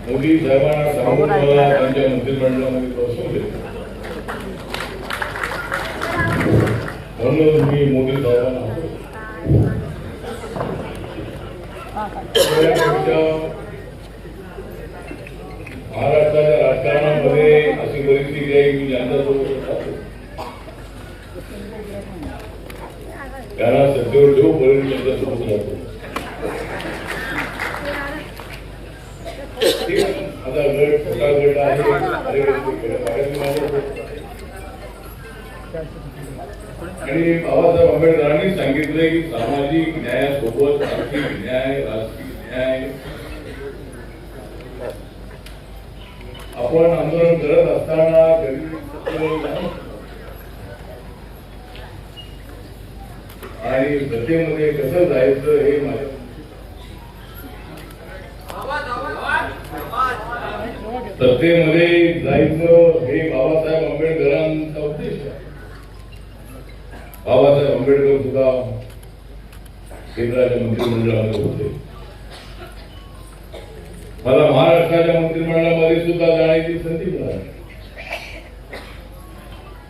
मोदी साहेबांना सांगून मला त्यांच्या मंत्रिमंडळामध्ये बसवले, म्हणून मी मोदी साहेबांना महाराष्ट्राच्या राजकारणामध्ये अशी परिस्थिती आहे की ज्यांच्यासोबत त्यांना सत्तेवर ठेवूपर्यंत त्यांच्यासोबत राहतो. आता गट छोटा गट आहे आणि बाबासाहेब आंबेडकरांनी सांगितले की सामाजिक न्यायासोबत आर्थिक न्याय, राजकीय न्याय आपण आंदोलन करत असताना आणि सत्तेमध्ये कसं जायचं हे माझ्या सत्तेमध्ये जायचं हे बाबासाहेब आंबेडकरांचा उद्देश आहे. बाबासाहेब आंबेडकर सुद्धा केंद्राच्या मंत्रिमंडळामध्ये होते. मला महाराष्ट्राच्या मंत्रिमंडळामध्ये सुद्धा जाण्याची संधी मिळाली.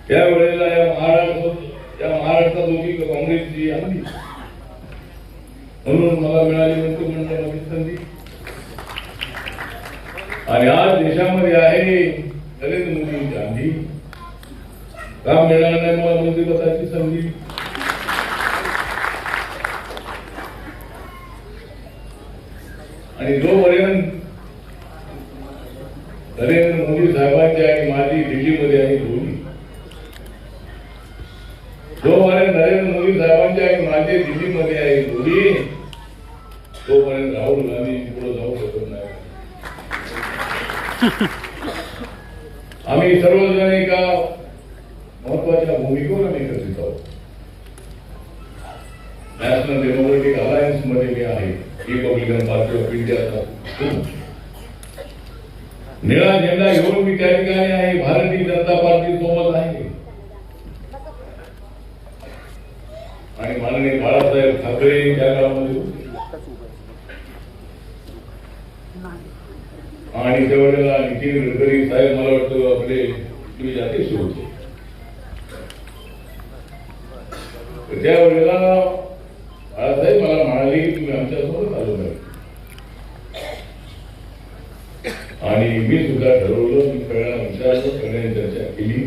त्यावेळेला या महाराष्ट्रात होती काँग्रेसची आली, म्हणून मला मिळाली मंत्रिमंडळामध्ये संधी. आणि आज देशामध्ये आहे नरेंद्र मोदींची आंधी, काम मिळणार नाही मला मंत्रिपदाची संधी. आणि जोपर्यंत नरेंद्र मोदी साहेबांची आणि माझी दिल्लीमध्ये आहे जोडी, जोपर्यंत नरेंद्र मोदी साहेबांची आणि माझी दिल्लीमध्ये आहे जोडी, तोपर्यंत राहुल गांधी पुढे जाऊ शकत नाही. आम्ही सर्वजण एका महत्वाच्या भूमिकेवर आम्ही एकत्रित आहोत. नॅशनल डेमोक्रेटिक अलायन्स मध्ये मी आहे, रिपब्लिकन पार्टी ऑफ इंडियाचा निळा झेंडा घेऊन मी त्या ठिकाणी आहे. भारतीय जनता पार्टी सोबत आहे आणि माननीय बाळासाहेब ठाकरे त्या काळामध्ये होते आणि त्यावेळेला नितीन गडकरी साहेब मला वाटतं आपले अध्यक्ष होते. त्यावेळेला बाळासाहेब मला म्हणाले की तुम्ही आमच्यासोबत आलो नाही आणि मी सुद्धा ठरवलं, मी सगळ्यांना विचारलं, सगळ्यांनी चर्चा केली